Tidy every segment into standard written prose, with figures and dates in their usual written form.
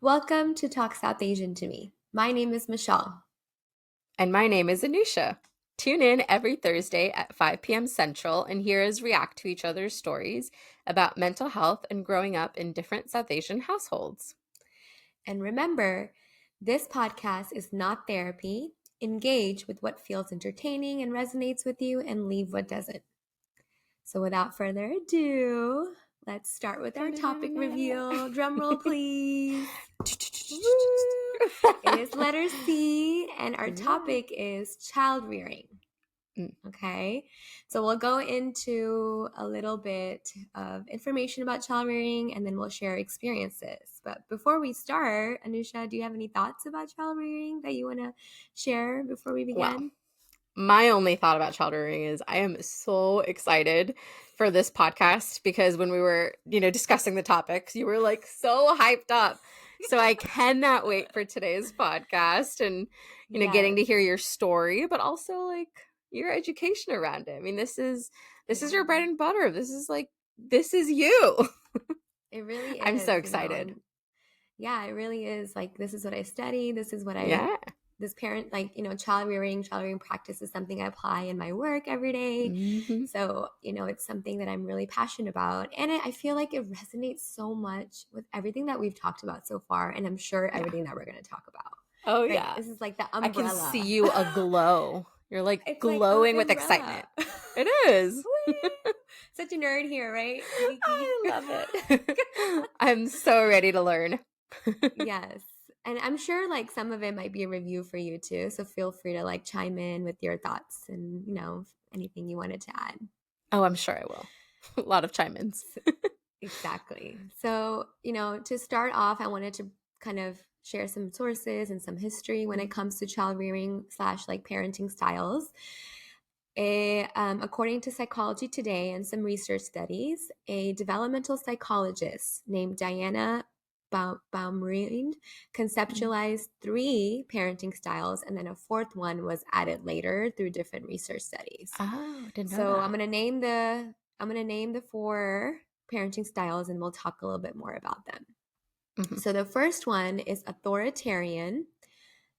Welcome to Talk South Asian to Me. My name is Michelle. And my name is Anusha. Tune in every Thursday at 5 p.m. Central and hear us react to each other's stories about mental health and growing up in different South Asian households. And remember, this podcast is not therapy. Engage with what feels entertaining and resonates with you, and leave what doesn't. So, without further ado, let's start with our topic reveal. Drum roll, please. It is letter C, and our topic is child rearing. Okay, so we'll go into a little bit of information about child rearing and then we'll share experiences. But before we start, Anusha, do you have any thoughts about child rearing that you want to share before we begin? Well, my only thought about child rearing is I am so excited for this podcast because when we were, discussing the topics, you were like so hyped up. So I cannot wait for today's podcast and, getting to hear your story, but also like your education around it. I mean, this is your bread and butter. This is you. It really is. I'm so excited. Yeah, it really is. Like, this is what I study. This is what this parent, child rearing practice is something I apply in my work every day. Mm-hmm. So, it's something that I'm really passionate about. And I feel like it resonates so much with everything that we've talked about so far. And I'm sure everything that we're going to talk about. Oh, right? yeah. This is like the umbrella. I can see you aglow. You're like It's glowing like with excitement. It is. Such a nerd here, right? I love it. I'm so ready to learn. Yes. And I'm sure like some of it might be a review for you too. So feel free to like chime in with your thoughts and, anything you wanted to add. Oh, I'm sure I will. A lot of chime-ins. Exactly. So, to start off, I wanted to kind of share some sources and some history when it comes to child rearing / like parenting styles. According to Psychology Today and some research studies, a developmental psychologist named Diana Baumrind conceptualized 3 parenting styles, and then a 4th one was added later through different research studies. Oh, didn't know So that. I'm gonna name the 4 parenting styles, and we'll talk a little bit more about them. Mm-hmm. So the first one is authoritarian.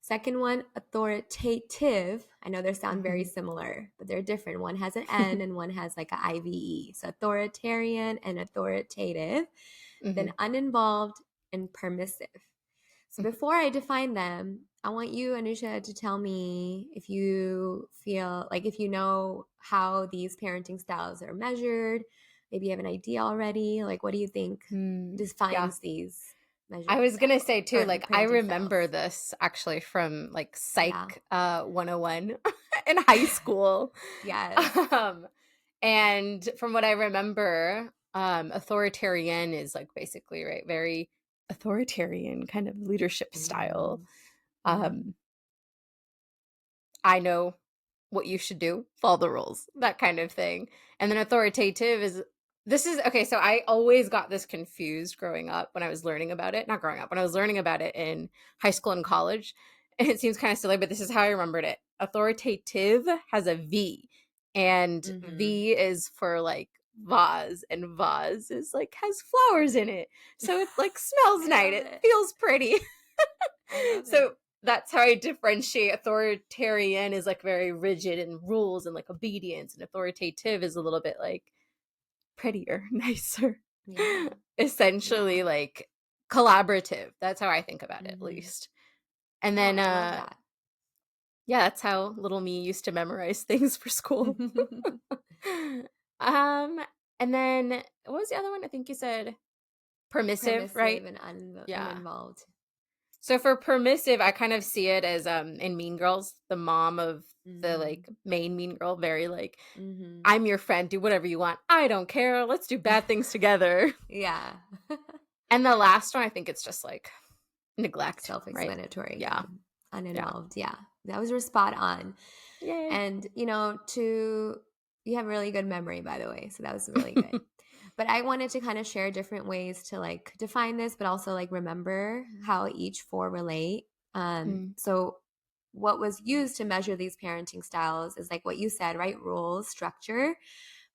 Second one, authoritative. I know they sound very similar, but they're different. One has an N and one has like an IVE. So authoritarian and authoritative. Then uninvolved and permissive. So before I define them, I want you, Anusha, to tell me if you feel like if you know how these parenting styles are measured. Maybe you have an idea already. Like, what do you think defines these? I was going to say too, like, I remember this actually from like Psych 101 in high school. Yes. And from what I remember, authoritarian is like basically, right, very authoritarian kind of leadership style. I know what you should do, follow the rules, that kind of thing. And then authoritative is okay, so I always got this confused growing up when I was learning about it. Not growing up, when I was learning about it in high school and college. And it seems kind of silly, but this is how I remembered it. Authoritative has a V, and V is for like vase, and vase is like has flowers in it. So it like smells nice. It feels pretty. So that's how I differentiate. Authoritarian is like very rigid in rules and like obedience, and authoritative is a little bit like prettier, nicer. Yeah. Essentially like collaborative. That's how I think about it, at least. And then that's how little me used to memorize things for school. And then what was the other one? I think you said permissive, right? And uninvolved. So for permissive, I kind of see it as in Mean Girls, the mom of the like main mean girl, very like, I'm your friend, do whatever you want. I don't care. Let's do bad things together. Yeah. And the last one, I think it's just like neglect. Self-explanatory. Right? Yeah. Uninvolved. Yeah. That was your spot on. Yay. And, you have really good memory, by the way. So that was really good. But I wanted to kind of share different ways to like define this, but also like remember how each 4 relate. So what was used to measure these parenting styles is like what you said, right? Rules, structure,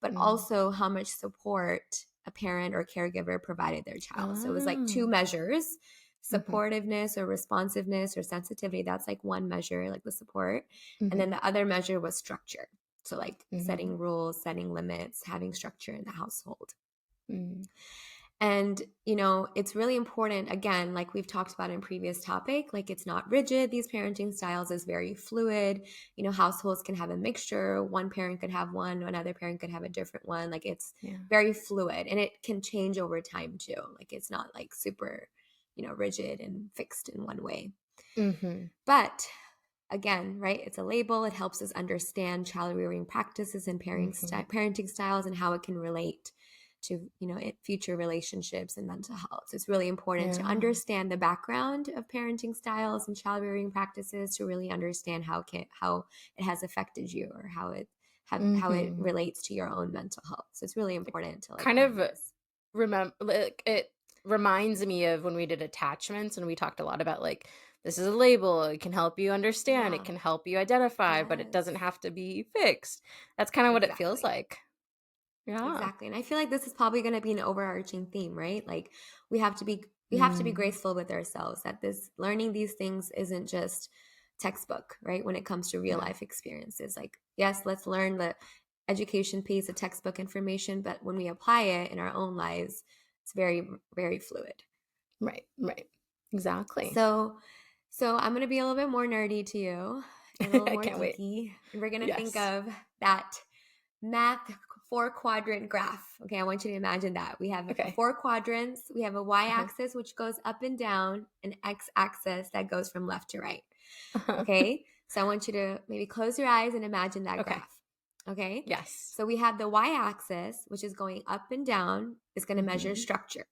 but also how much support a parent or caregiver provided their child. So it was like 2 measures. Mhm. Supportiveness or responsiveness or sensitivity, that's like one measure, like the support. And Mhm. then the other measure was structure. So like setting Mhm. rules, setting limits, having structure in the household. Mhm. And, it's really important, again, like we've talked about in previous topic, like it's not rigid. These parenting styles is very fluid. Households can have a mixture. One parent could have one, another parent could have a different one. Like it's Yeah. very fluid and it can change over time too. Like it's not like super, rigid and fixed in one way. Mhm. But again, right, it's a label. It helps us understand child rearing practices and Mhm. parenting styles and how it can relate to future relationships and mental health. So it's really important to Yeah. understand the background of parenting styles and child rearing practices to really understand how it has affected you or how it Mhm. relates to your own mental health. So it's really important to like Kind learn of this. remember, like, it reminds me of when we did attachments and we talked a lot about like this is a label, it can help you understand, it Yeah. can help you identify, but it doesn't Yes. have to be fixed. That's kind of what it feels Exactly. like. Yeah. Exactly. And I feel like this is probably going to be an overarching theme, right? Like we have to be Mm. graceful with ourselves that this learning these things isn't just textbook, right? When it comes to real Yeah. life experiences. Like, yes, let's learn the education piece of textbook information, but when we apply it in our own lives, it's very, very fluid. Right. Right. Exactly. So I'm going to be a little bit more nerdy to you and a little I more can't wait. geeky. And we're going to think Yes. of that math four-quadrant graph. Okay, I want you to imagine that. We have Okay. four quadrants. We have a Uh-huh. y-axis, which goes up and down, an x-axis that goes from left to right. Uh-huh. Okay, so I want you to maybe close your eyes and imagine that Okay. graph. Okay, Yes. so we have the y-axis, which is going up and down, is going to measure Mhm. structure.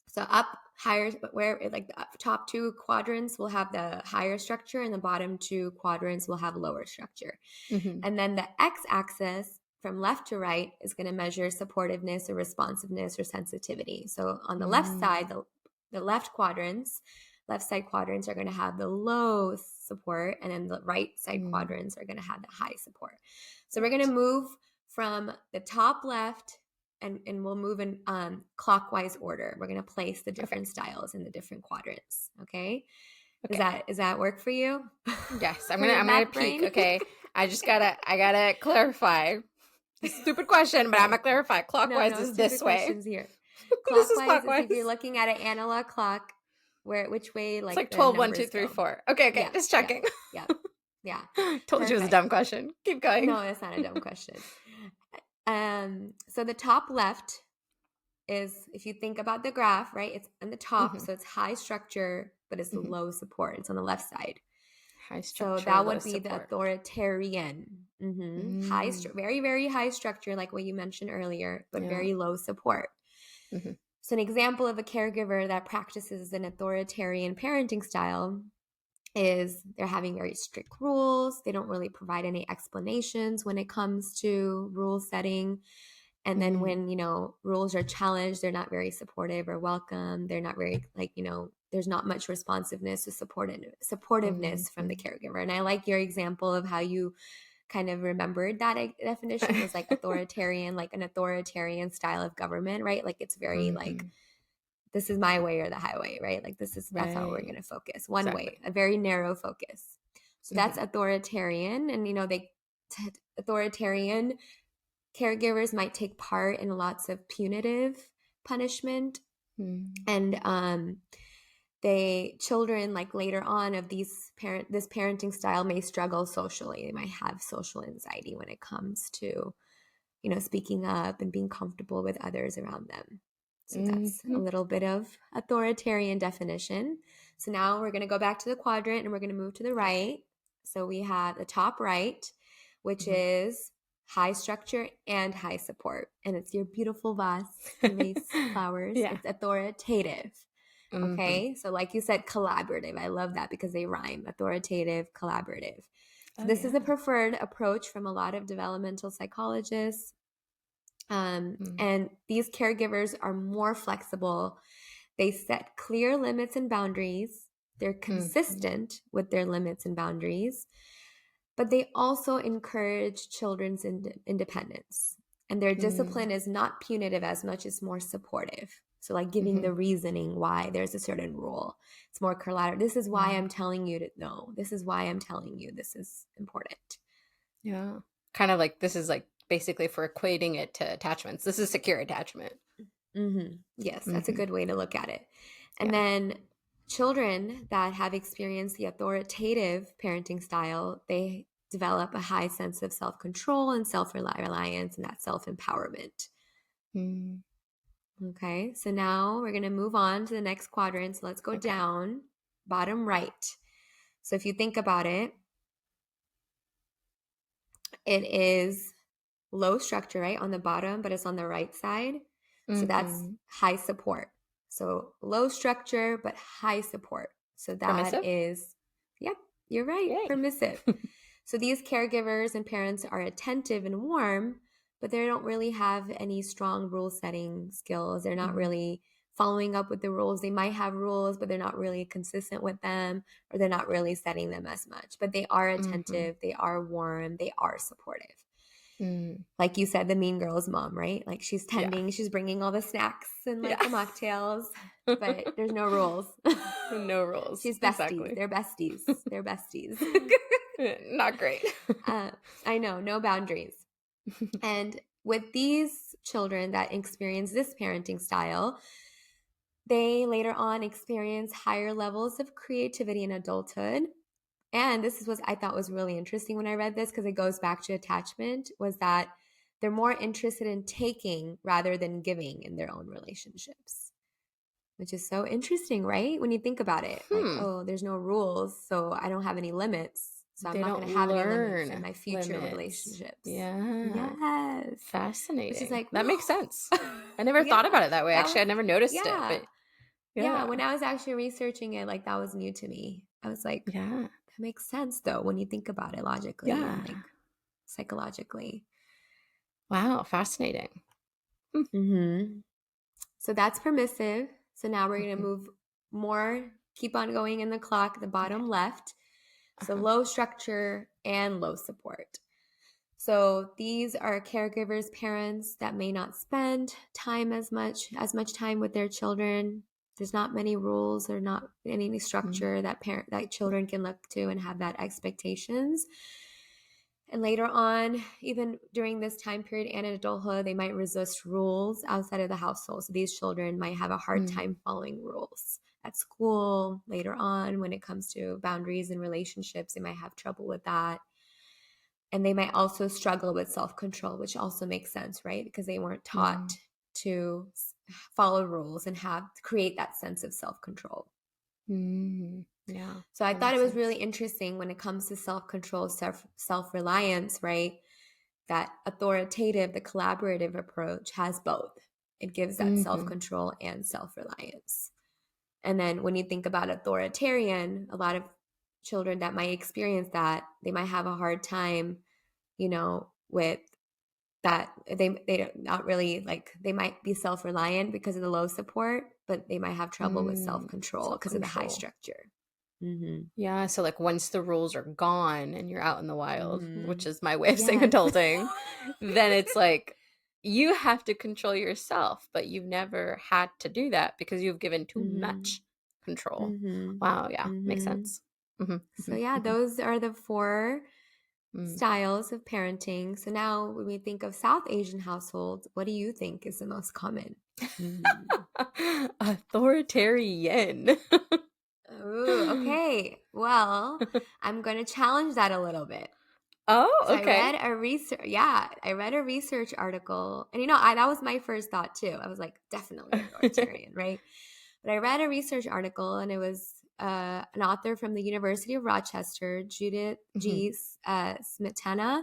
So up higher, where like the top two quadrants will have the higher structure and the bottom two quadrants will have lower structure. Mhm. And then the x-axis from left to right is going to measure supportiveness or responsiveness or sensitivity. So on the left side, Mm. the left side quadrants are going to have the low support, and then the right side Mm. quadrants are going to have the high support. So we're going to Right. move from the top left and we'll move in clockwise order. We're going to place the Okay. different styles in the different quadrants. Okay. Okay. Is that work for you? Yes. For your I'm gonna math peek. brain? Okay. I gotta clarify. Stupid question, but I'm Okay. gonna clarify. No, Clockwise no is this stupid way. questions here. This is Clockwise is if you're clockwise. looking at an analog clock, which way It's like like the 12, 1, 2, numbers 3, go. 4. Okay, okay. Yeah, Just yeah, checking. yeah, yeah. Told you it was a Perfect. dumb question. Keep going. No, that's not a dumb question. So the top left is if you think about the graph, right? It's on the top, Hmm. so it's high structure, but it's Hmm. low support. It's on the left side. High So structure, that low would be the support. authoritarian. Mm. Very, very high structure, like what you mentioned earlier, but Yeah. very low support. Hmm. So, an example of a caregiver that practices an authoritarian parenting style is they're having very strict rules. They don't really provide any explanations when it comes to rule setting. And then Mm. when, rules are challenged, they're not very supportive or welcome. They're not very, like, there's not much responsiveness to supportiveness from the Hmm. caregiver. And I like your example of how you kind of remembered that definition was like authoritarian, like an authoritarian style of government, right? Like it's very like, Hmm. this is my way or the highway, right? Like that's how we're Right. going to focus. One way, Exactly. a very narrow focus. So that's Hmm. authoritarian. And, authoritarian caregivers might take part in lots of punitive punishment. Mm. And they children like later on of this parenting style may struggle socially. They might have social anxiety when it comes to speaking up and being comfortable with others around them. So that's a Hmm. little bit of authoritarian definition. So now we're going to go back to the quadrant and we're going to move to the Okay. right. So we have the top right, which Hmm. is high structure and high support. And it's your beautiful vase flowers. Yeah. It's authoritative. Hmm. Okay. So, like you said, collaborative. I love that because they rhyme authoritative, collaborative. So, Oh this is yeah. the preferred approach from a lot of developmental psychologists. Mm. And these caregivers are more flexible. They set clear limits and boundaries. They're Mhm. consistent with their limits and boundaries, but they also encourage children's independence. And their discipline Mm. is not punitive as much as more supportive. So like giving the reasoning why there's a certain rule. It's more collateral. This is why I'm telling you to know. This is why I'm telling you this is important. Yeah. Kind of like this is like basically for equating it to attachments. This is secure attachment. Yes, that's a good way to look at it. And Yeah. then children that have experienced the authoritative parenting style, they develop a high sense of self-control and self-reliance and that self-empowerment. Mm. Okay, so now we're going to move on to the next quadrant. So let's go down, bottom right. So if you think about it, it is low structure, right, on the bottom, but it's on the right side. So that's high support. So low structure, but high support. So that Permissive? is, yep, you're right, Yay. permissive. So these caregivers and parents are attentive and warm, but they don't really have any strong rule setting skills. They're not really following up with the rules. They might have rules, but they're not really consistent with them, or they're not really setting them as much. But they are attentive, they are warm, they are supportive. Like you said, the mean girl's mom, right? Like she's tending, she's bringing all the snacks and like the mocktails, but there's no rules. No rules. She's besties. Exactly. They're besties. They're besties. Not great. I know, no boundaries. And with these children that experience this parenting style, they later on experience higher levels of creativity in adulthood. And this is what I thought was really interesting when I read this, because it goes back to attachment, was that they're more interested in taking rather than giving in their own relationships, which is so interesting, right? When you think about it, like, oh, there's no rules, so I don't have any limits. So I'm not going to have any limits in my future relationships. Yeah. Yes. Fascinating. Which is like, that makes sense. I never thought about it that way. Actually, I never noticed it. But yeah, when I was actually researching it, like that was new to me. I was like, that makes sense though when you think about it logically and like psychologically. Wow, fascinating. So that's permissive. So now we're going to move more, keep on going in the clock, the bottom left. So low structure and low support. So these are caregivers, parents that may not spend time as much time with their children. There's not many rules or not any structure that children can look to and have that expectations. And later on, even during this time period and in adulthood, they might resist rules outside of the household. So these children might have a hard time following rules at school. Later on, when it comes to boundaries and relationships, they might have trouble with that. And they might also struggle with self-control, which also makes sense, right? Because they weren't taught to follow rules and create that sense of self-control. Yeah. So I thought it was really interesting when it comes to self-control, self-reliance, right? That authoritative, the collaborative approach has both. It gives that self-control and self-reliance. And then when you think about authoritarian, a lot of children that might experience that, they might have a hard time, with that. They not really like, they might be self-reliant because of the low support, but they might have trouble with self-control because of the high structure. Yeah, so like once the rules are gone and you're out in the wild, which is my way of saying adulting, then it's like you have to control yourself, but you've never had to do that because you've given too much control. Wow, yeah, makes sense. So yeah, those are the 4 styles of parenting. So now when we think of South Asian households, what do you think is the most common? Authoritarian. Ooh, okay. Well, I'm going to challenge that a little bit. Oh, so okay. I read a research article, and that was my first thought too. I was like, definitely authoritarian, right? But I read a research article, and it was an author from the University of Rochester, Judith G. Smetana.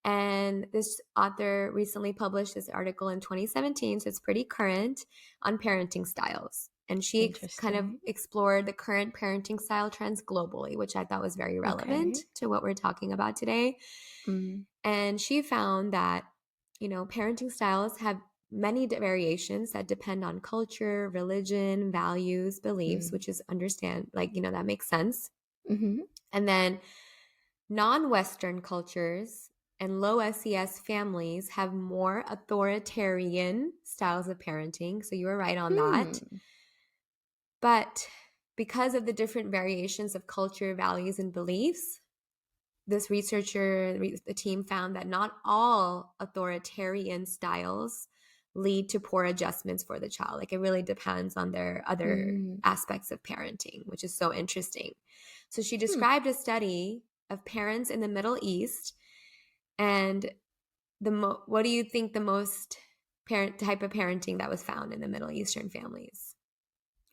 And this author recently published this article in 2017, so it's pretty current, on parenting styles. And she kind of explored the current parenting style trends globally, which I thought was very relevant to what we're talking about today. And she found that, parenting styles have many variations that depend on culture, religion, values, beliefs, which is that makes sense. And then non-Western cultures and low SES families have more authoritarian styles of parenting. So you were right on that. Hmm. But because of the different variations of culture, values, and beliefs, this researcher, the team found that not all authoritarian styles lead to poor adjustments for the child. Like it really depends on their other Hmm. aspects of parenting, which is so interesting. So she Hmm. described a study of parents in the Middle East, and what do you think the most parent type of parenting that was found in the Middle Eastern families?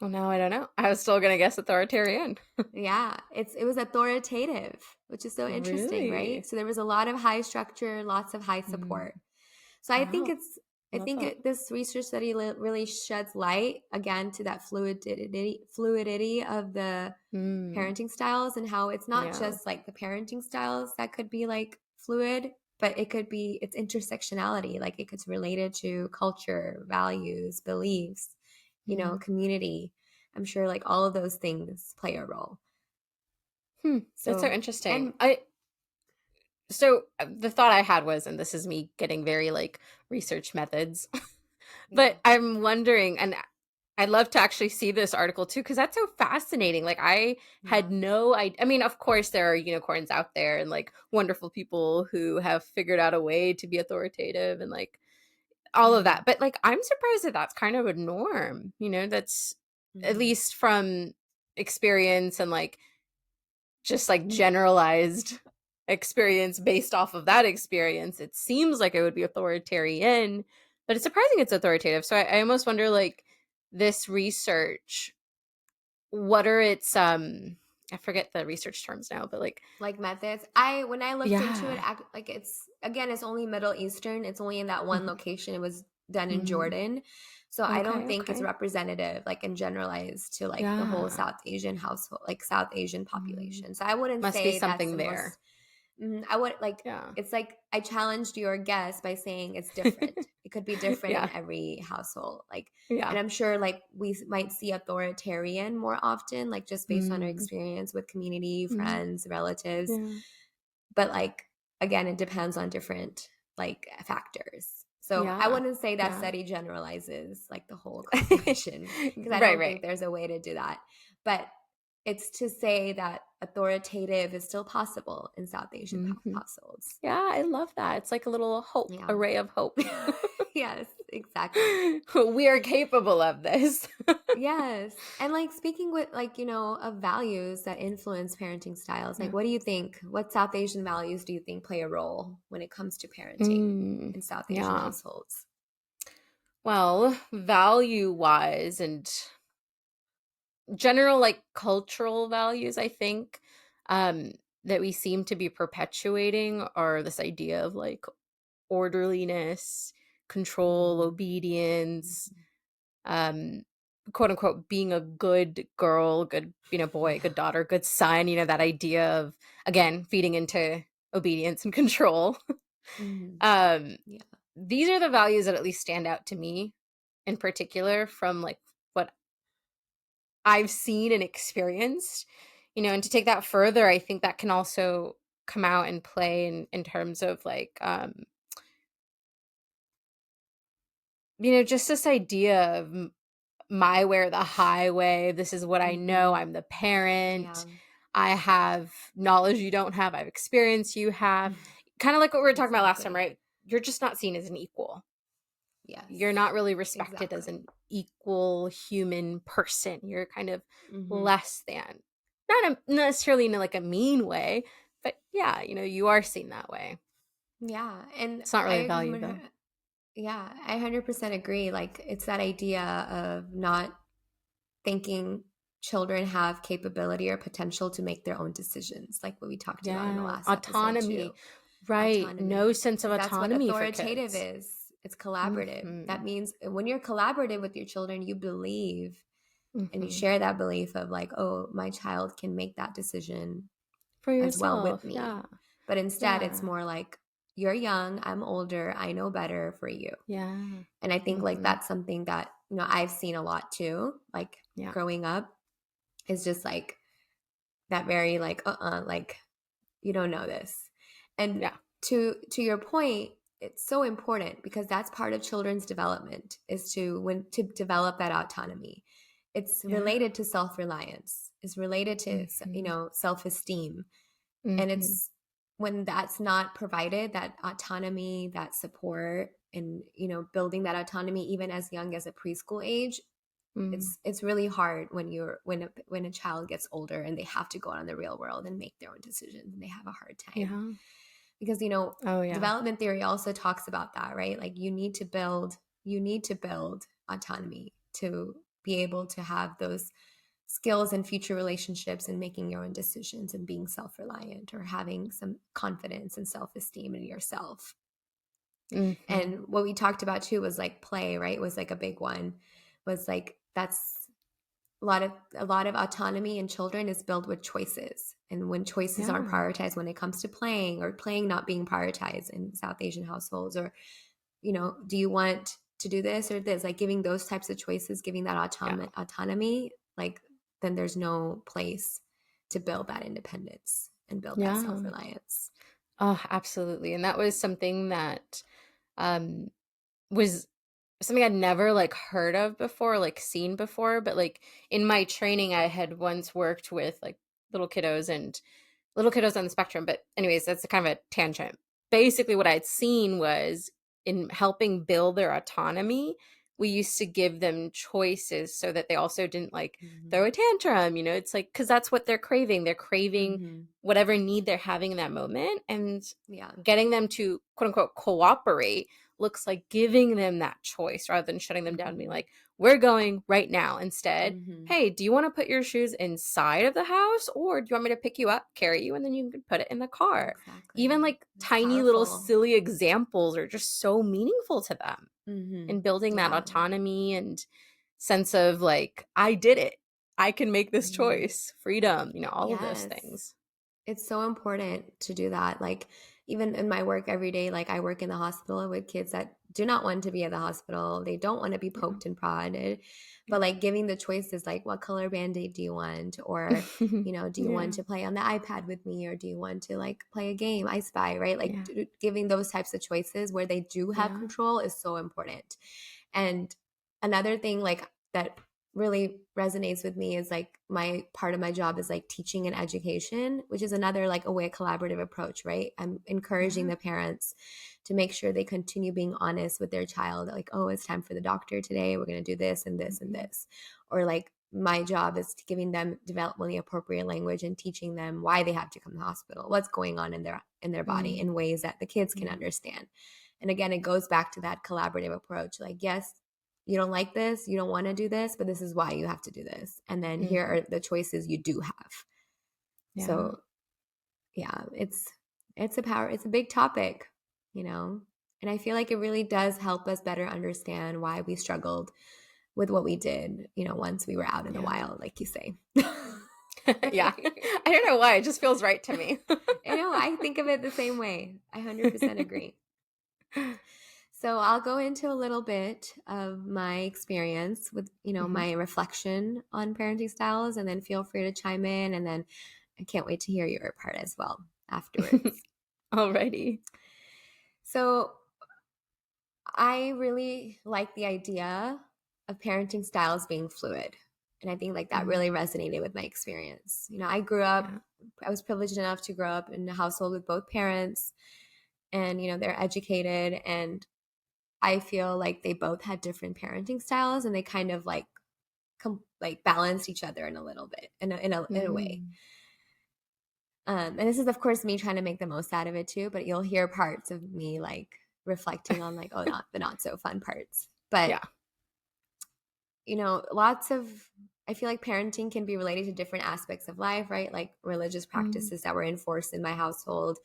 Well, now I don't know. I was still gonna guess authoritarian. Yeah, it was authoritative, which is so interesting, right? Really? So there was a lot of high structure, lots of high Mm. support. So Wow. I Love think that. this research study really sheds light again to that fluidity of the Mm. parenting styles, and how it's not Yeah. just like the parenting styles that could be like fluid, but it could be its intersectionality, like it could related to culture, values, beliefs, Mm. community. I'm sure like all of those things play a role. Hmm. That's so So, interesting. and The thought I had was, and this is me getting very like research methods, yeah. but I'm wondering, and I'd love to actually see this article too, because that's so fascinating. Like I Yeah. had no idea. I mean, of course there are unicorns out there and like wonderful people who have figured out a way to be authoritative and like all of Mhm. that. But like I'm surprised that that's kind of a norm, that's at Mhm. least from experience and like just like generalized experience based off of that experience. It seems like it would be authoritarian, but it's surprising it's authoritative. So I almost wonder like this research, what are its I forget the research terms now, but like Like methods. When I looked into it, yeah. like it's only Middle Eastern. It's only in that one Mhm. location. It was done in Mm. Jordan. So I don't Okay, think it's okay. representative, like and generalized to like the whole Yeah. South Asian household, like South Asian Mm. population. So I wouldn't Must be say that's something the there. most. I would like Yeah. it's like I challenged your guess by saying it's different. It could be different in Yeah. every household. Like, Yeah. and I'm sure like might see authoritarian more often, like just based on our Mm. experience with community, Mm. friends, relatives. Yeah. But like again, it depends on different like factors. So I Yeah. wouldn't say that Yeah. study generalizes like the whole population, because I Right, don't right. think there's a way to do that. But it's to say that authoritative is still possible in South Asian Mhm. households. Yeah, I love that. It's like a little hope, Yeah. a ray of hope. Yes, exactly. We are capable of this. Yes. And like speaking with like, of values that influence parenting styles, like Yeah. what do you think? What South Asian values do you think play a role when it comes to parenting Mm, in South Asian yeah. households? Well, value wise and general like cultural values, I think, um, that we seem to be perpetuating are this idea of like orderliness, control, Mm. obedience, um, quote unquote, being a good girl, good, boy, Yeah. good daughter, good son, that idea of, again, feeding into obedience and control. Mhm. um, Yeah. these are the values that at least stand out to me in particular from like what I've seen and experienced, and to take that further, I think that can also come out and play in terms of like, just this idea of my way or the highway. This is what I know. Mhm. I'm the parent. Yeah. I have knowledge you don't have. I have experience you have. Kind of like what we were talking about last time, Exactly. right? You're just not seen as an equal. You're Yes. not really respected as Exactly. an equal human person. You're kind of Mhm. less than. Not necessarily in like a mean way, but yeah, you are seen that way. Yeah, and It's not I really a value agree. though. Yeah, I 100% agree. Like, it's that idea of not thinking children have capability or potential to make their own decisions, like what we talked about in the Yeah, last episode, autonomy. too. Right. No Autonomy. sense of Because that's what autonomy for authoritative kids. is. It's collaborative. That Mhm. means when you're collaborative with your children, you believe and you Mhm. share that belief of, like, oh, my child can make that decision For as well with yourself. me. Yeah. But instead, it's Yeah. more like, you're young, I'm older, I know better for you. Yeah. And I think like Mhm. that's something that, I've seen a lot too, like Yeah. growing up, is just like that very like, like you don't know this. And Yeah. to your point, it's so important because that's part of children's development is to develop that autonomy. It's Yeah. related to self-reliance. It's related to Mm-hmm. self-esteem. And Mm-hmm. it's when that's not provided, that autonomy, that support, and building that autonomy even as young as a preschool age, Mm. it's really hard when when a child gets older and they have to go out in the real world and make their own decisions, and they have a hard time Yeah. because Oh yeah. development theory also talks about that, right? Like you need to build autonomy to be able to have those skills in future relationships and making your own decisions and being self-reliant or having some confidence and self-esteem in yourself. Mm-hmm. And what we talked about too was like play, right? Was like a big one. Was like that's a lot of autonomy in children is built with choices. And when choices aren't Yeah. prioritized when it comes to playing, or playing not being prioritized in South Asian households, or do you want to do this or this, like giving those types of choices, giving that Yeah. autonomy, like then there's no place to build that independence and build that Yeah. self-reliance. Oh, absolutely. And that was something that um was something I'd never like heard of before, like seen before, but like in my training I had once worked with like little kiddos and little kiddos on the spectrum. But anyways, that's a kind of a tangent. Basically what I'd seen was in helping build their autonomy, we used to give them choices so that they also didn't like Mm-hmm. throw a tantrum, it's like cuz that's what they're craving. They're craving Mm-hmm. whatever need they're having in that moment, and Yeah. getting them to quote unquote cooperate looks like giving them that choice rather than shutting them down and being Mm-hmm. like, we're going right now. Instead, Mm-hmm. hey, do you want to put your shoes inside of the house, or do you want me to pick you up, carry you, and then you can put it in the car? Even Exactly. like It's tiny little powerful. silly examples are just so meaningful to them Mm-hmm. in building that Yeah. autonomy and sense of like, I did it. I can make this Mm-hmm. choice, freedom, all of those Yes. things. It's so important to do that. Like, even in my work every day, like I work in the hospital with kids that do not want to be at the hospital. They don't want to be Yeah. poked and prodded. But Yeah. like giving the choices, like what color band-aid do you want? Or, do you want Yeah. to play on the iPad with me? Or do you want to like play a game, I Spy, right? Like Yeah. giving those types of choices where they do have Yeah. control is so important. And another thing like that really resonates with me is like my part of my job is like teaching and education, which is another like a way collaborative approach, right? I'm encouraging Yeah. the parents to make sure they continue being honest with their child, like, oh, it's time for the doctor today, we're going to do this and this and Mhm. this. Or like my job is giving them developmentally appropriate language and teaching them why they have to come to the hospital, what's going on in their body, in Mm. ways that the kids can Yeah. understand. And again, it goes back to that collaborative approach, like, yes, you don't like this, you don't want to do this, but this is why you have to do this. And then here Mhm. are the choices you do have. Yeah. So yeah, it's a big topic, you know. And I feel like it really does help us better understand why we struggled with what we did, once we were out in the Yeah. wild, like you say. Yeah. I don't know why. It just feels right to me. I know, I think of it the same way. I 100% agree. So I'll go into a little bit of my experience with, Mhm. my reflection on parenting styles, and then feel free to chime in. And then I can't wait to hear your part as well afterwards. Alrighty. So I really like the idea of parenting styles being fluid. And I think like that really Mm. resonated with my experience. Yeah. I was privileged enough to grow up in a household with both parents, and, they're educated, and I feel like they both had different parenting styles, and they kind of like like balanced each other in a little bit, in a way. Mm. And this is of course me trying to make the most out of it too, but you'll hear parts of me like reflecting on like, oh, not the not so fun parts. But Yeah. lots of, I feel like parenting can be related to different aspects of life, right? Like religious Mm. practices that were enforced in my household,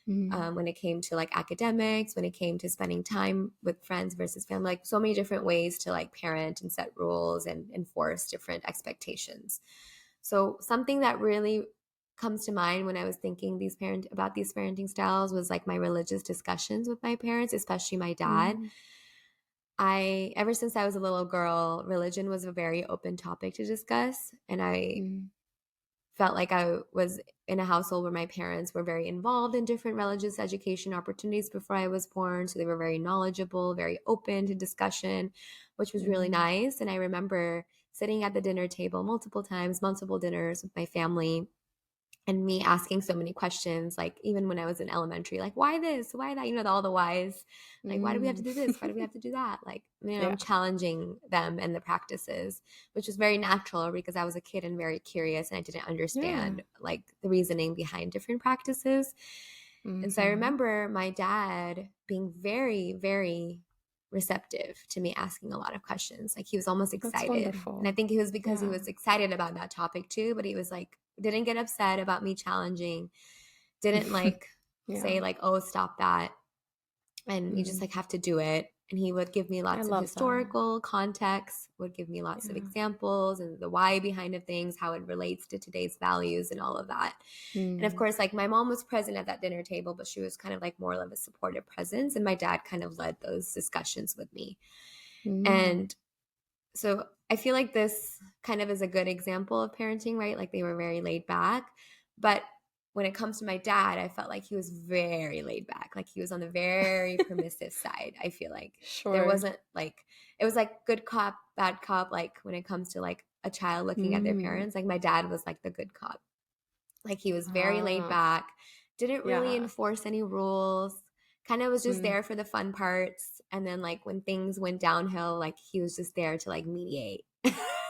Mm. when it came to like academics, when it came to spending time with friends versus family, like so many different ways to like parent and set rules and enforce different expectations. So something that really comes to mind when I was thinking about these parenting styles was like my religious discussions with my parents, especially my dad. Mm. Ever since I was a little girl, religion was a very open topic to discuss. And I Mm. felt like I was in a household where my parents were very involved in different religious education opportunities before I was born. So they were very knowledgeable, very open to discussion, which was really Mm. nice. And I remember sitting at the dinner table multiple times, multiple dinners with my family, and me asking so many questions, like even when I was in elementary, like, why this? Why that? All the whys. Like, why do we have to Mm. do this? Why do we have to do that? Like, Yeah. I'm challenging them and the practices, which was very natural because I was a kid and very curious and I didn't Yeah. understand like the reasoning behind different practices. And so I Mhm. remember my dad being very, very receptive to me asking a lot of questions. Like he was almost That's excited. And I wonderful. think it was because he Yeah. was excited about that topic too, but he was like, didn't get upset about me challenging, didn't like Yeah. say like, oh, stop that, and you just Mm. like have to do it. And he would give me I lots of love that. historical context, would give me lots of Yeah. examples and the why behind of things, how it relates to today's values and all of that. And of Mm. course, like my mom was present at that dinner table, but she was kind of like more of a supportive presence. And my dad kind of led those discussions with me. Mm. And so I feel like this kind of is a good example of parenting, right? Like they were very laid back. But when it comes to my dad, I felt like he was very laid back. Like he was on the very permissive side. I feel like there Sure. wasn't like, it was like good cop, bad cop. Like when it comes to like a child looking at their Mm. parents, like my dad was like the good cop. Like he was very laid Ah. back, didn't really Yeah. enforce any rules, kind of was just Mm. there for the fun parts. And then like when things went downhill, like he was just there to like mediate,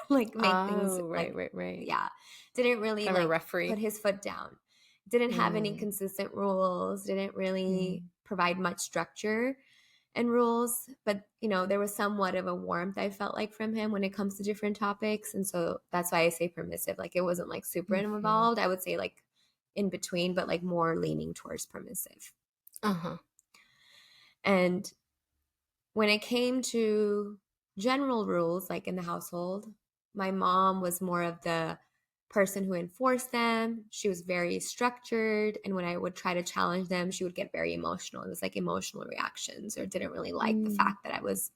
like make things Oh, right, like, right, right. yeah, didn't really Kind of a like put referee. his foot down. Didn't have any Mm. consistent rules, didn't really Mm. provide much structure and rules, but there was somewhat of a warmth I felt like from him when it comes to different topics. And so that's why I say permissive. Like it wasn't like super Mhm. involved. I would say like in between, but like more leaning towards permissive. Uh-huh. And when it came to general rules, like in the household, my mom was more of the person who enforced them. She was very structured. And when I would try to challenge them, she would get very emotional. It was like emotional reactions, or didn't really like the Mm. fact that I was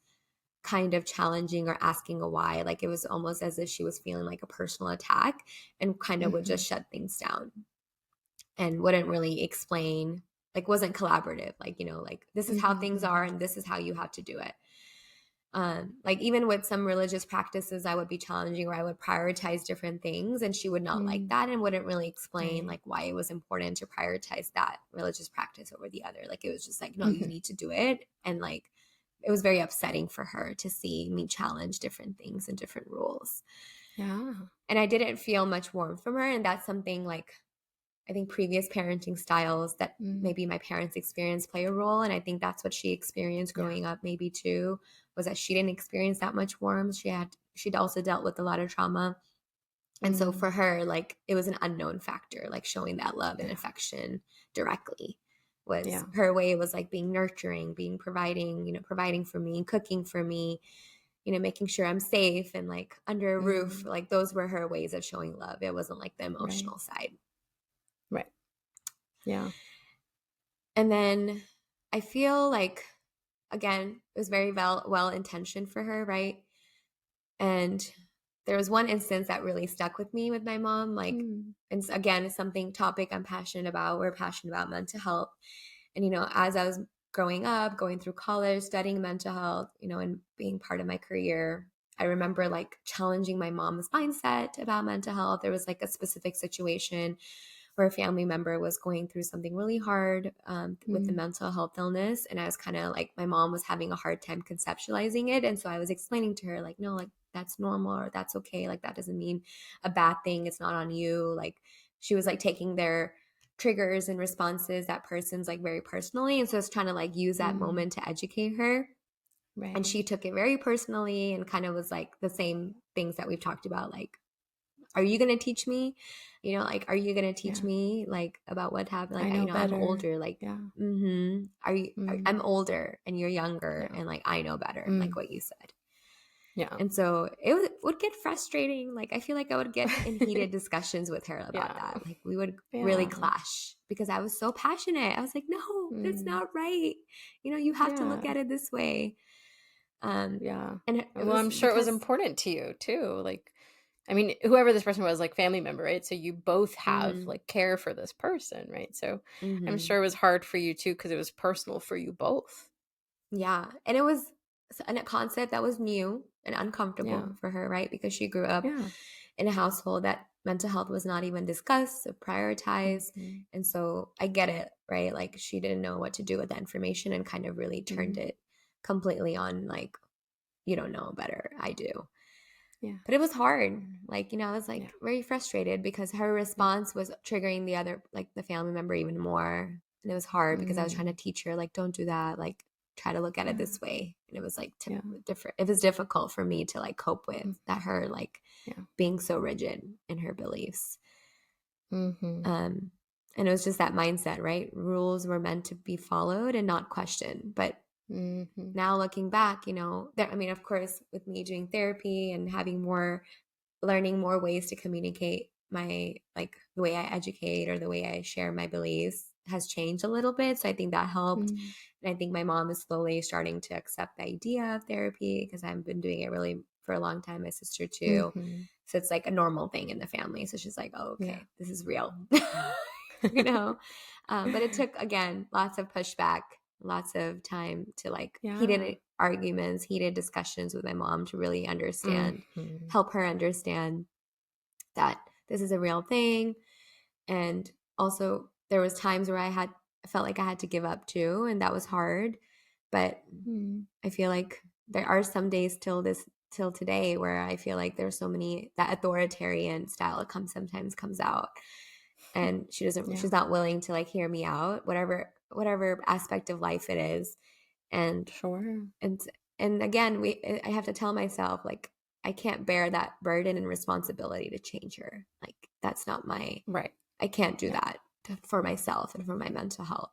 kind of challenging or asking a why. Like it was almost as if she was feeling like a personal attack and kind of would Mhm. just shut things down and wouldn't really explain, like wasn't collaborative, like like this is how Mhm. things are Mhm. and this is how you have to do it. Like even with some religious practices I would be challenging, or I would prioritize different things, and she would not like Mm. that and wouldn't really explain Right. like why it was important to prioritize that religious practice over the other. Like it was just like, no, you Mhm. need to do it. And like it was very upsetting for her to see me challenge different things and different rules. Yeah. And I didn't feel much warmth from her. And that's something like I think previous parenting styles that Mm. maybe my parents experienced play a role. And I think that's what she experienced Yeah. growing up, maybe too, was that she didn't experience that much warmth. She'd also dealt with a lot of trauma. And so Mm. for her, like it was an unknown factor, like showing that love and Yeah. affection directly was Yeah. her way, was like being nurturing, being providing, providing for me, cooking for me, making sure I'm safe and like under a roof. Mm. Like those were her ways of showing love. It wasn't like the Right. emotional side. Right. Yeah. And then I feel like, again, it was very well intentioned for her, right? And there was one instance that really stuck with me with my mom. Like, Mm. and again, it's something topic I'm passionate about. We're passionate about mental health. And, as I was growing up, going through college, studying mental health, and being part of my career, I remember like challenging my mom's mindset about mental health. There was like a specific situation where a family member was going through something really hard with the Mm. mental health illness. And I was kind of like, my mom was having a hard time conceptualizing it. And so I was explaining to her, like, no, like that's normal, or that's okay. Like that doesn't mean a bad thing. It's not on you. Like she was like taking their triggers and responses, that person's like very personally. And so I was trying to like use that Mm. moment to educate her. And Right. she took it very personally and kind of was like the same things that we've talked about, like, are you going to teach me? Like, are you going to teach Yeah. me like about what happened? Like, I know I'm better. older. Like, Yeah. I'm Mm. older and you're younger, Yeah. and like, I know better, like Mm. what you said. Yeah. And so would get frustrating. Like, I feel like I would get in heated discussions with her about Yeah. that. Like, we would really Yeah. clash because I was so passionate. I was like, no, that's Mm. not right. You have to look Yeah. at it this way. Um, Yeah. and it Well, was I'm sure it was because important to you too. Like I mean, whoever this person was, like, family member, right? So you both have, Mm, like, care for this person, right? So I'm mm-hmm. sure it was hard for you too because it was personal for you both. Yeah, and it was a concept that was new and Yeah. uncomfortable for her, right? Because she grew up Yeah. in a household that mental health was not even discussed or prioritized. Mhm. And so I get it, right? Like she didn't know what to do with that information and kind of really turned Mhm. it completely on like, you don't know better, I do. Yeah. But it was hard. Like, I was Yeah. like very frustrated because her Yeah. response was triggering the other, like the family member even more. And it was hard because I was trying to Mm. teach her, like, don't do that. Like, try to look at it Yeah. this way. And it was like Yeah. different. It was difficult for me to like cope with Mm. that her like Yeah. being so rigid in her beliefs. Mhm. Um, and it was just that mindset, right? Rules were meant to be followed and not questioned. But Mhm. now looking back, I mean, of course, with me doing therapy and learning more ways to communicate my like the way I educate or the way I share my beliefs has changed a little bit. So I think that helped. Mm. And I think my mom is slowly starting to accept the idea of therapy because I've been doing it really for a long time. My sister too. Mhm. So it's like a normal thing in the family. So she's like, oh, Yeah. okay, this is real. you know? But it took, again, lots of pushback, lots of time to like Yeah. heated arguments, heated discussions with my mom to really understand, Mhm. help her understand that this is a real thing. And also there was times where I felt like I had to give up too, and that was hard. But Mm. I feel like there are some days till today where I feel like there's so many that authoritarian style sometimes comes out, and Yeah. she's not willing to like hear me out, whatever aspect of life it is. and Sure. and and again, I have to tell myself like I can't bear that burden and responsibility to change her. Like that's not my Right. I can't do Yeah. that for myself and for my mental health.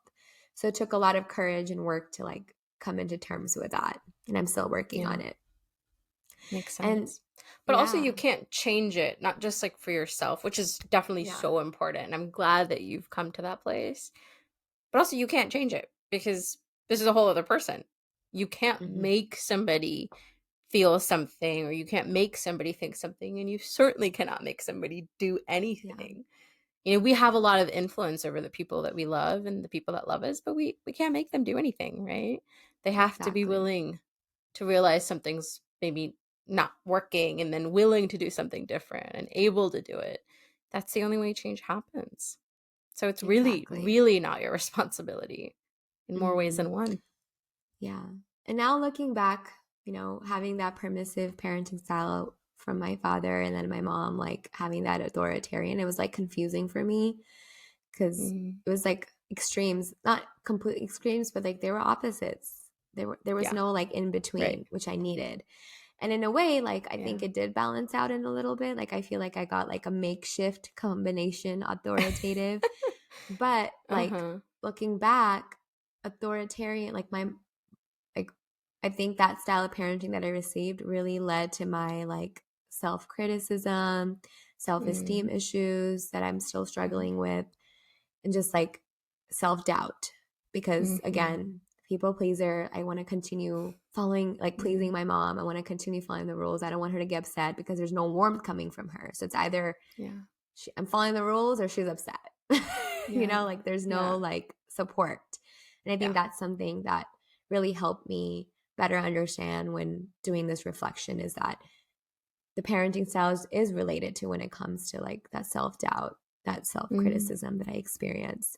So it took a lot of courage and work to like come into terms with that, and I'm still working on Yeah. it. Makes And sense. But also yeah, you can't change it, not just like for yourself, which is definitely yeah, so important. And I'm glad that you've come to that place. But also you can't change it because this is a whole other person. You can't hmm, make somebody feel something or you can't make somebody think something and you certainly cannot make somebody do yeah, anything. We have a lot of influence over the people that we love and the people that love us, but we can't make them do anything, right? They have to be exactly. willing to realize something's maybe not working and then willing to do something different and able to do it. That's the only way change happens. So it's really, Exactly. really not your responsibility in more ways Hmm. than one. Yeah. And now looking back, having that permissive parenting style from my father and then my mom, like having that authoritarian, it was like confusing for me because Mm, it was like extremes, not complete extremes, but like they were opposites. There was yeah, no like in right. between, which I needed. And in a way, like I Yeah. think it did balance out in a little bit. Like I feel like I got like a makeshift combination authoritative, but like Uh-huh. looking back, authoritarian, like I think that style of parenting that I received really led to my like self-criticism, self-esteem Mm, issues that I'm still yeah. struggling with, and just like self-doubt because Mhm. again, people pleaser, I want to continue following like pleasing Mm, my mom. I want to continue following the rules. I don't want her to get upset because there's no warmth coming from her. So it's either yeah. I'm following the rules or she's upset. Yeah. Like there's no Yeah. like support. And I think Yeah. that's something that really helped me better understand when doing this reflection is that the parenting styles is related to when it comes to like that self-doubt, that Mm, self-criticism that I experience.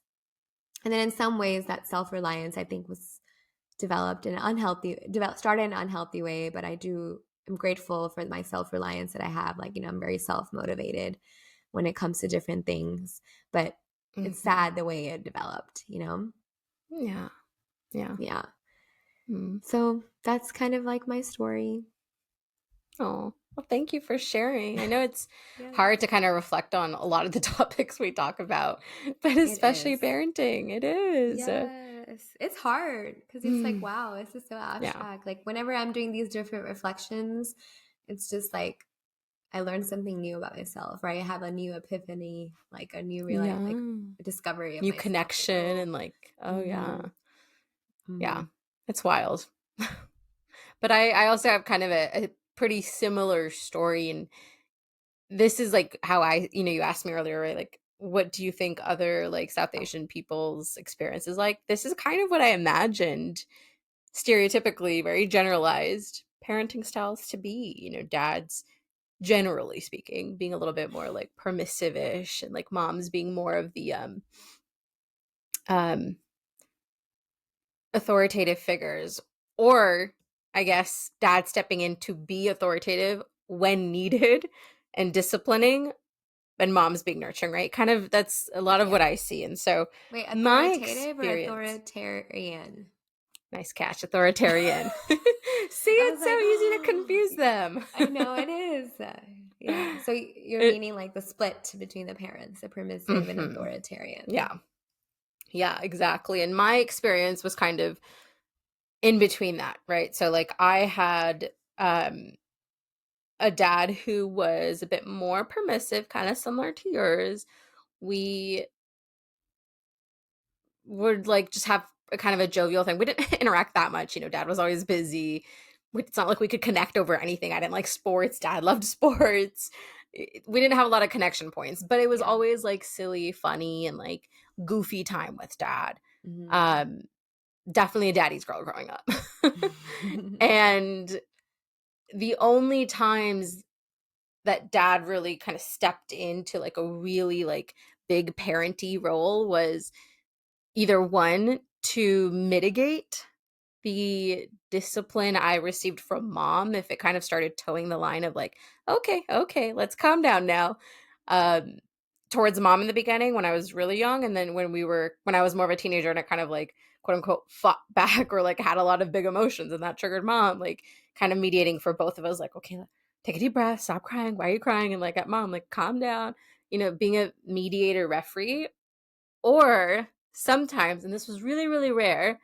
And then in some ways that self-reliance I think was started in an unhealthy way, but I'm grateful for my self-reliance that I have. Like, I'm very self-motivated when it comes to different things, but it's mhm. sad the way it developed. Yeah. Yeah. Yeah. Mm. So that's kind of like my story. Oh, well, thank you for sharing. I know it's Yeah, hard to kind of reflect on a lot of the topics we talk about, but it especially is. parenting, it is. Yes. It's hard because it's like, Mm, wow, this is so yeah. abstract. Like, whenever I'm doing these different reflections, it's just like I learned something new about myself, right? I have a new epiphany, like a new like Yeah. a discovery of New myself. Like, connection oh, and like, oh yeah. mm-hmm, Yeah. mm-hmm, It's wild. But I also have kind of a pretty similar story, and this is like how you asked me earlier, right? Like, what do you think other like South Asian people's experiences like? This is kind of what I imagined stereotypically, very generalized parenting styles to be. Dads, generally speaking, being a little bit more like permissive-ish, and like moms being more of the um authoritative figures, or I guess dad stepping in to be authoritative when needed and disciplining, and mom's being nurturing, right? Kind of, that's a lot of what Yeah. I see. And so Wait, my authoritative or experience, authoritarian? nice catch, authoritarian. See, I was it's so like, easy to oh, confuse them. I know it is. Yeah. So you're It, meaning like the split between the parents, the permissive and mhm. authoritarian. Yeah. Yeah, exactly. And my experience was kind of in between that, right? So like I had a dad who was a bit more permissive, kind of similar to yours. We would like just have a kind of a jovial thing. We didn't interact that much. Dad was always busy. It's not like we could connect over anything. I didn't like sports. Dad loved sports. We didn't have a lot of connection points, but it was Yeah. always like silly, funny, and like goofy time with dad. Mm-hmm. Um, Definitely a daddy's girl growing up. And the only times that dad really kind of stepped into like a really like big parenty role was either one, to mitigate the discipline I received from mom if it kind of started towing the line of like, okay, let's calm down now. Um, Towards mom in the beginning when I was really young, and then when I was more of a teenager and I kind of like quote unquote fought back or like had a lot of big emotions, and that triggered mom, like kind of mediating for both of us, like, okay, take a deep breath, stop crying, why are you crying? And like at mom, like calm down, being a mediator referee. Or sometimes, and this was really, really rare,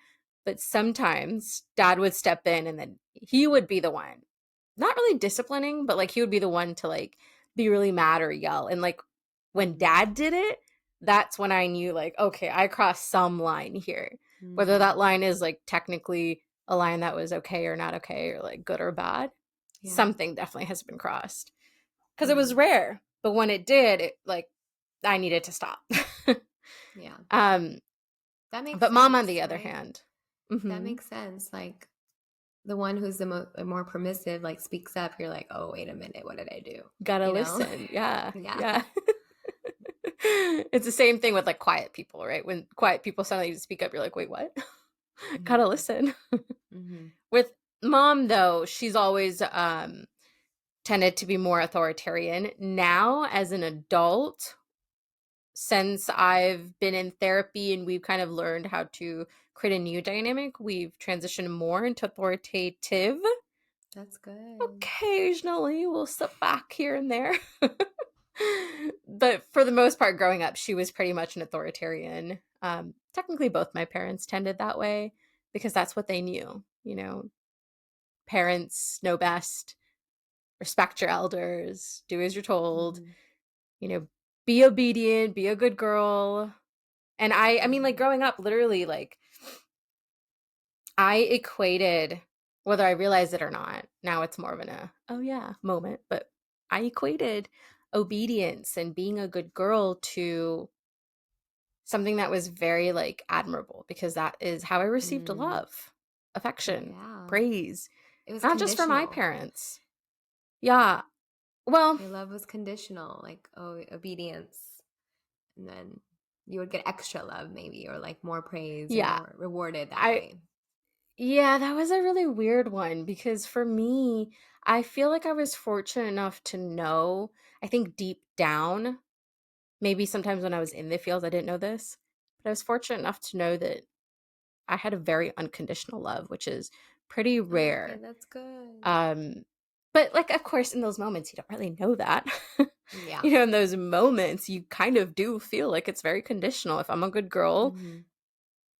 but sometimes dad would step in and then he would be the one, not really disciplining, but like he would be the one to like be really mad or yell. And like when dad did it, that's when I knew like, okay, I crossed some line here. Whether Mm-hmm. that line is like technically a line that was okay or not okay or like good or bad, Yeah. something definitely has been crossed. Because it was Mm-hmm. rare, but when it did, it like I needed to stop. Yeah. um That makes but mom, on sense, the other right? hand, That mhm, makes sense. Like the one who's more permissive, like speaks up. You're like, oh, wait a minute, what did I do? gotta You know? listen. Yeah, Yeah. yeah. It's the same thing with like quiet people, right? When quiet people suddenly speak up, you're like, wait, what? Gotta Mm-hmm. listen. Mm-hmm. With mom, though, she's always tended to be more authoritarian. Now, as an adult, since I've been in therapy and we've kind of learned how to create a new dynamic, we've transitioned more into authoritative. That's good. Occasionally, we'll slip back here and there. But for the most part, growing up, she was pretty much an authoritarian. Technically, both my parents tended that way because that's what they knew. Parents know best, respect your elders, do as you're told, Mm-hmm. you know, be obedient, be a good girl. And I mean, like Mm-hmm. growing up, literally, like I equated, whether I realized it or not, now it's more of oh yeah moment, but I equated obedience and being a good girl to something that was very like admirable, because that is how I received Mm. love, affection, Yeah. praise, It was not just from my conditional. parents. Yeah. Well, Your love was conditional, like, oh, obedience. And then you would get extra love, maybe, or like more praise or yeah. more rewarded that I way. Yeah, that was a really weird one because for me, I feel like I was fortunate enough to know, I think deep down, maybe sometimes when I was in the field, I didn't know this, but I was fortunate enough to know that I had a very unconditional love, which is pretty Okay, rare. that's good. Um, but like, of course, in those moments, you don't really know that. Yeah. In those moments, you kind of do feel like it's very conditional. If I'm a good girl, Mm-hmm.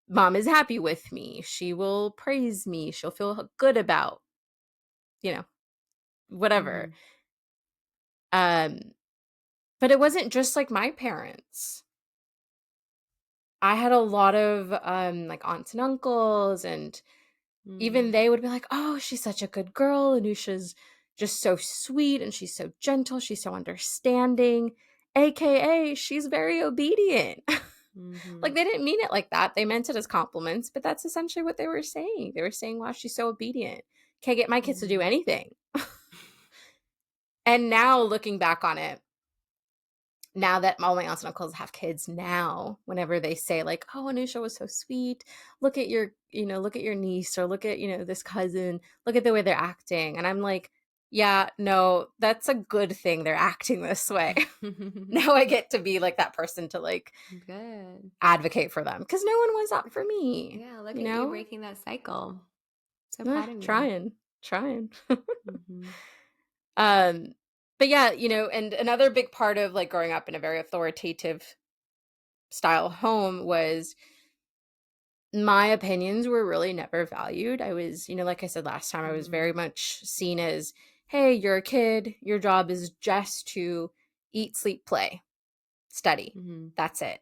mom is happy with me. She will praise me. She'll feel good about, you know, whatever. Mm-hmm. Um, but it wasn't just like my parents. I had a lot of like aunts and uncles, and even Mm-hmm. they would be like, "Oh, she's such a good girl. Anusha's just so sweet and she's so gentle, she's so understanding, aka she's very obedient. Like they didn't mean it like that. They meant it as compliments, but that's essentially what they were saying. They were saying, wow, she's so obedient. Can't get my kids to do anything. And now looking back on it, now that all my aunts and uncles have kids now, whenever they say like, oh, Anusha was so sweet, look at your, look at your niece, or look at, this cousin, look at the way they're acting. And I'm like, yeah, no, that's a good thing they're acting this way. Now I get to be like that person to like good advocate for them, because no one was that for me. Yeah, look at you breaking that cycle. So proud of you. Trying. But yeah, and another big part of like growing up in a very authoritative style home was my opinions were really never valued. I was, like I said last time, I was very much seen as, hey, you're a kid, your job is just to eat, sleep, play, study. That's it.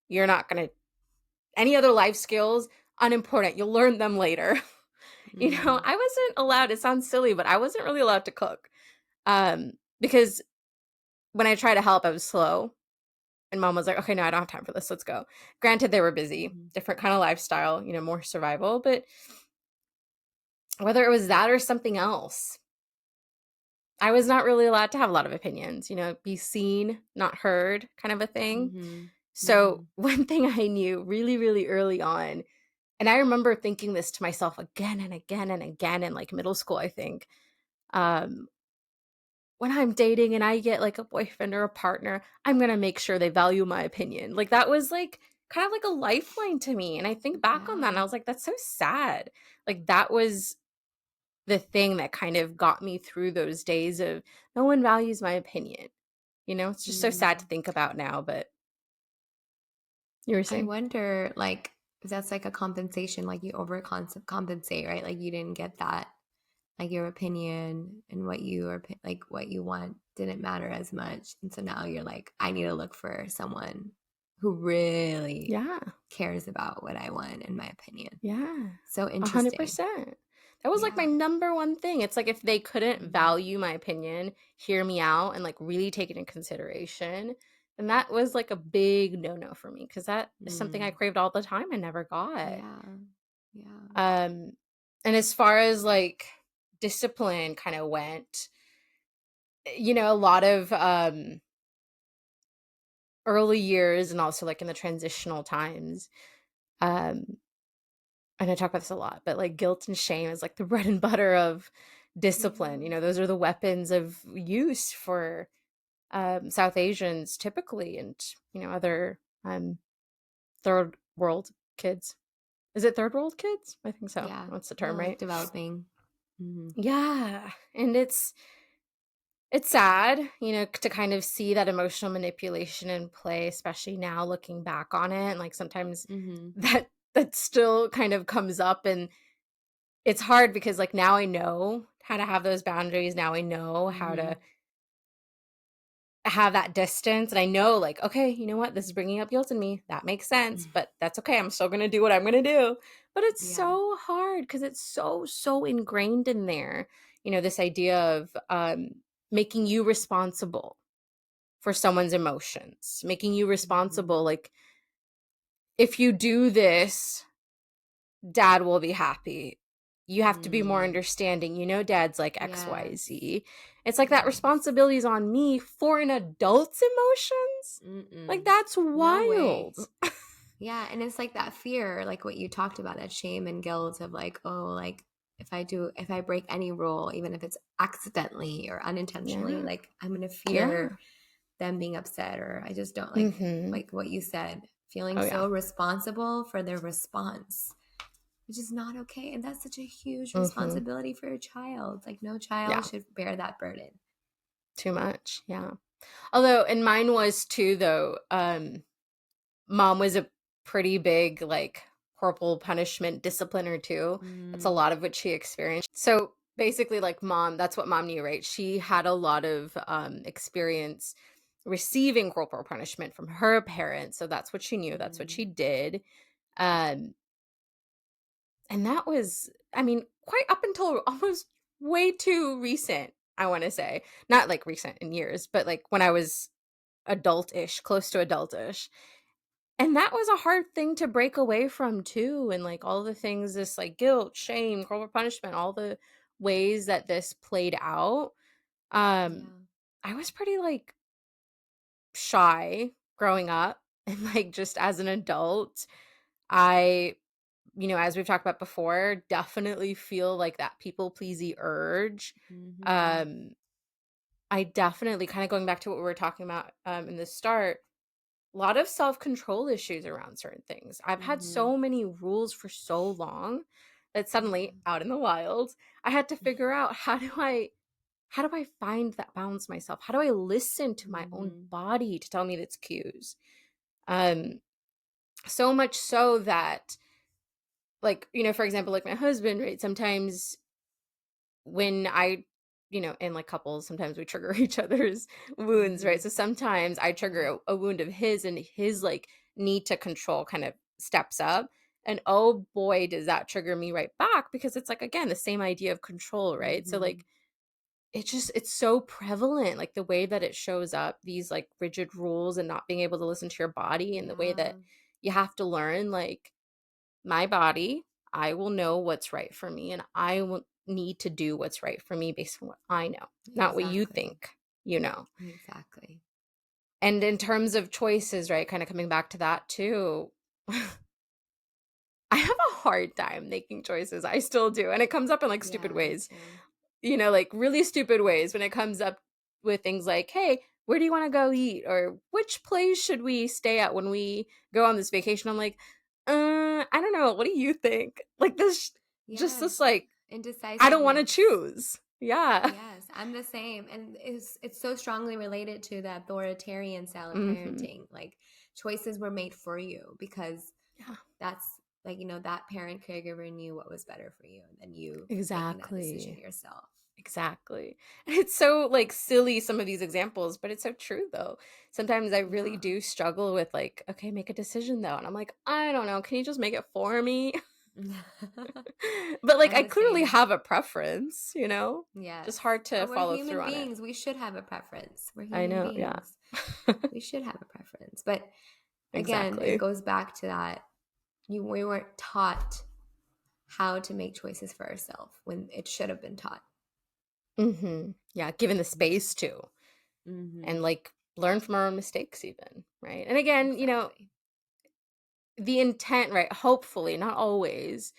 You're not going to, any other life skills, unimportant. You'll learn them later. I wasn't allowed, it sounds silly, but I wasn't really allowed to cook. Because when I tried to help, I was slow. And mom was like, okay, no, I don't have time for this. Let's go. Granted, they were busy, different kind of lifestyle, more survival. But whether it was that or something else, I was not really allowed to have a lot of opinions, be seen, not heard kind of a thing. So one thing I knew really, really early on, and I remember thinking this to myself again and again and again in like middle school, I think, when I'm dating and I get like a boyfriend or a partner, I'm going to make sure they value my opinion. Like that was like kind of like a lifeline to me. And I think back on that and I was like, that's so sad. Like that was the thing that kind of got me through those days of no one values my opinion. It's just so sad to think about now, but you were saying. I wonder, like, if that's like a compensation, like you compensate, right? Like you didn't get that. Like your opinion and what you are like what you want didn't matter as much, and so now you're like, I need to look for someone who really cares about what I want and my opinion. So interesting. 100%. That was like my number one thing. It's like if they couldn't value my opinion, hear me out, and like really take it in consideration, and that was like a big no for me, because that is something I craved all the time and never got. And as far as like discipline kind of went, a lot of early years and also like in the transitional times, and I talk about this a lot, but like guilt and shame is like the bread and butter of discipline. Those are the weapons of use for South Asians typically, and other third world kids. Is it third world kids? I think so. What's the term, right? Developing. Yeah. And it's sad, to kind of see that emotional manipulation in play, especially now looking back on it. And like sometimes that still kind of comes up, and it's hard because like now I know how to have those boundaries. Now I know how to have that distance, and I know like, okay, you know what, this is bringing up guilt in me. That makes sense, but that's okay. I'm still going to do what I'm going to do. But it's so hard because it's so ingrained in there, this idea of making you responsible for someone's emotions, making you responsible. Like, if you do this, dad will be happy. You have to be more understanding. Dad's like XYZ. It's like that responsibility is on me for an adult's emotions. Like, that's wild. No yeah. And it's like that fear, like what you talked about, that shame and guilt of like, oh, like if I break any rule, even if it's accidentally or unintentionally, like I'm going to fear them being upset, or I just don't like what you said, feeling so responsible for their response, which is not okay. And that's such a huge responsibility for a child. Like no child should bear that burden. Too much. Yeah. Although, and mine was too, though. Mom was a pretty big, like, corporal punishment discipliner too. That's a lot of what she experienced. So basically, like, mom, that's what mom knew, right? She had a lot of experience receiving corporal punishment from her parents. So that's what she knew. That's what she did. And that was, I mean, quite up until almost way too recent. I want to say. Not like recent in years, but like when I was adultish, close to adultish. And that was a hard thing to break away from too. And like all the things, this like guilt, shame, corporal punishment, all the ways that this played out. Um, Yeah. I was pretty like shy growing up. And like just as an adult, I, as we've talked about before, definitely feel like that people pleasy urge. Mm-hmm. Um, I definitely kind of going back to what we were talking about in the start, a lot of self-control issues around certain things. I've had Mm-hmm. so many rules for so long that suddenly Yeah. out in the wild, I had to figure out how do I find that balance myself? How do I listen to my own Mm-hmm. body to tell me its cues? Um so much so that like, for example, like my husband, right? Sometimes when in like couples, sometimes we trigger each other's wounds, Mm-hmm. right? So sometimes I trigger Yeah. a wound of his, and his like need to control kind of steps up. And oh boy, does that trigger me right back, because it's like, again, the same idea of control, right? So Mm-hmm. like it's so prevalent, like the way that it shows up, these like rigid rules and not being able to listen to your body, and the way that Yeah. you have to learn like my body, I will know what's right for me, and I will need to do what's right for me based on what I know, not what you Exactly. think, you know. Exactly. And in terms of choices, right, kind of coming back to that too, I have a hard time making choices. I still do. And it comes up in like stupid Yeah, me ways, too. like really stupid ways, when it comes up with things like, hey, where do you want to go eat? Or which place should we stay at when we go on this vacation? I'm like, I don't know. What do you think? Like this, just Yes. this, like, I don't want to Indecisiveness. choose. Yeah. Yes, I'm the same. And it's so strongly related to the authoritarian style of Hmm. parenting. Like choices were made for you because Yeah, that's like, that parent caregiver knew what was better for you, and then you making that decision exactly. yourself. Exactly. And it's so like silly, some of these examples, but it's so true though. Sometimes I really Yeah. do struggle with like, okay, make a decision though. And I'm like, I don't know. Can you just make it for me? But like, I'm I the clearly same. have a preference, Yes. just hard to And we're follow through human on it. beings. We should have a preference. We're I human know. Yeah. beings. We should have a preference. But again, it Exactly. goes back to that we weren't taught how to make choices for ourselves when it should have been taught. Yeah. Given the space to, and Mm-hmm. like learn from our own mistakes, even. Right. And again, Exactly. the intent, right? Hopefully, not always,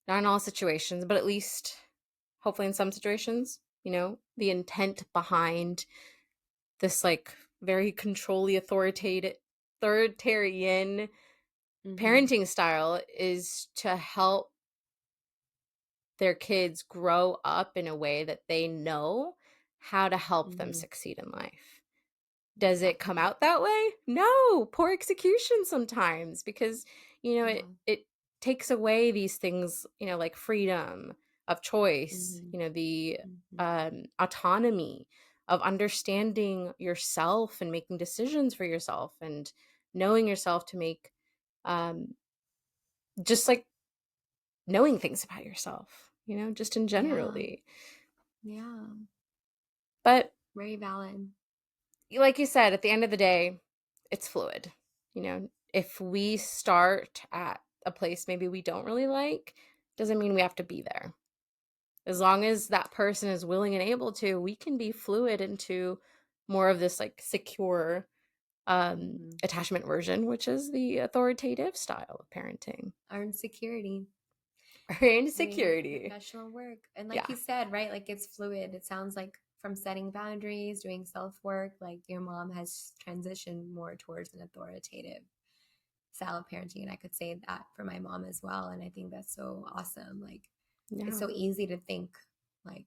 not in all situations, but at least hopefully in some situations, the intent behind this like very controlly authoritarian Mm-hmm. parenting style is to help their kids grow up in a way that they know how to help them Mm-hmm. succeed in life. Does it come Exactly. out that way? No, poor execution sometimes, because it Yeah. it takes away these things, like freedom of choice, Mm-hmm. the Mm-hmm. autonomy of understanding yourself and making decisions for yourself, and knowing yourself to make um just like knowing things about yourself, just in Yeah. generally. Yeah. But Very valid. like you said, at the end of the day, it's fluid. If we start at a place maybe we don't really like, doesn't mean we have to be there. As long as that person is willing and able to, we can be fluid into more of this like secure Mm-hmm. attachment version, which is the authoritative style of parenting. Our insecurity. Or Doing insecurity. professional work. And like Yeah. you said, right? Like it's fluid. It sounds like from setting boundaries, doing self work, like your mom has transitioned more towards an authoritative style of parenting. And I could say that for my mom as well. And I think that's so awesome. Like it's Yeah. so easy to think like,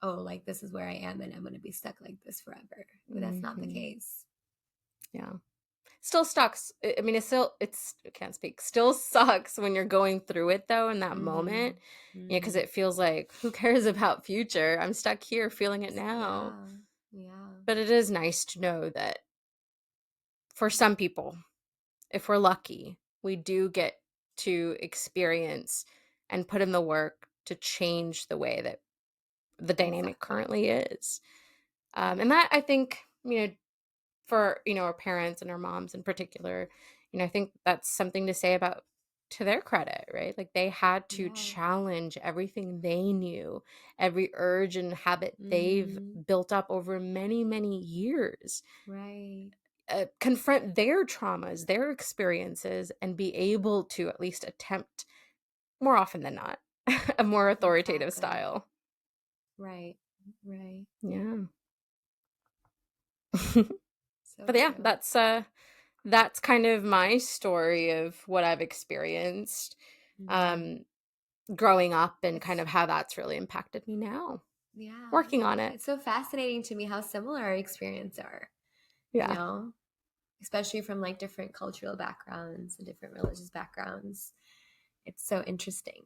oh, like this is where I am and I'm going to be stuck like this forever. But that's not the Hmm. case. Yeah. Still sucks. I mean, I can't speak. Still sucks when you're going through it though, in that Mm-hmm. moment. Because Mm-hmm. it feels like, who cares about future? I'm stuck here feeling it now. Yeah. Yeah. But it is nice to know that for some people, if we're lucky, we do get to experience and put in the work to change the way that the dynamic Exactly. currently is. And that, I think, for, our parents and our moms in particular, I think that's something to say about, to their credit, right? Like they had to Yeah. challenge everything they knew, every urge and habit they've Mm-hmm. built up over many, many years, Right. confront their traumas, their experiences, and be able to at least attempt, more often than not, a more authoritative Exactly. style. Right. Right. Yeah. So But yeah, true. that's kind of my story of what I've experienced Yeah. um growing up, and kind It's of how that's really impacted me now. yeah, Working on it. it's so fascinating to me how similar our experiences are, you Yeah. know, especially from like different cultural backgrounds and different religious backgrounds. It's so interesting.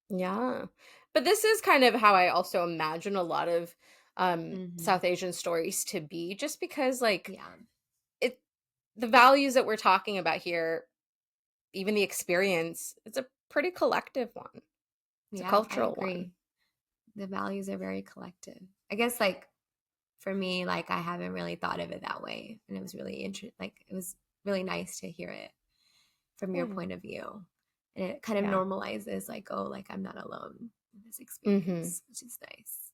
Yeah. But this is kind of how I also imagine a lot of Hmm. South Asian stories to be, just because like Yeah. it the values that we're talking about here, even the experience, it's a pretty collective one. It's a Yeah, I cultural one. agree. The values are very collective. I guess like for me, like I haven't really thought of it that way. And it was really interesting. Like it was really nice to hear it from your Yeah. point of view. And it kind of Yeah. normalizes like, oh, like I'm not alone in this Mhm. experience, which is nice.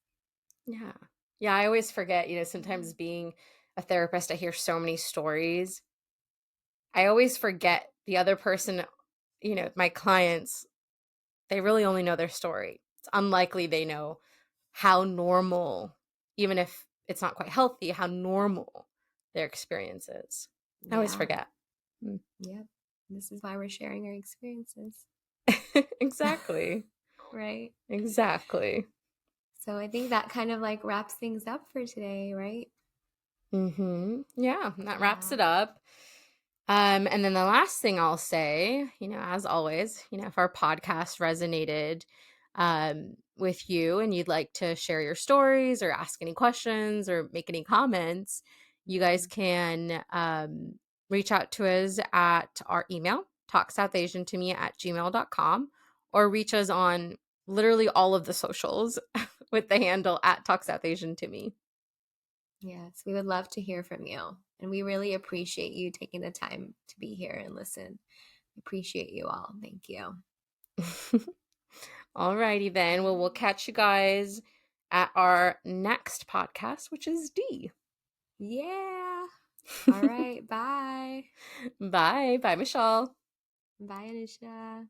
Yeah. Yeah, I always forget, sometimes being a therapist, I hear so many stories. I always forget the other person, my clients, they really only know their story. It's unlikely they know how normal, even if it's not quite healthy, how normal their experience is. I always Yeah. forget. Mm. Yep. This is why we're sharing our experiences. Exactly. Right. Exactly. So I think that kind of like wraps things up for today, right? Yeah, that wraps Yeah. it up. And then the last thing I'll say, as always, if our podcast resonated with you and you'd like to share your stories or ask any questions or make any comments, you guys Mhm. can reach out to us at our email, talksouthasiantome@gmail.com, or reach us on literally all of the socials with the handle at talksouthasiantome. Yes, we would love to hear from you. And we really appreciate you taking the time to be here and listen. Appreciate you all. Thank you. Alrighty then. Well, we'll catch you guys at our next podcast, which is D. Yeah. All right. Bye. Bye. Bye, Michelle. Bye, Anisha.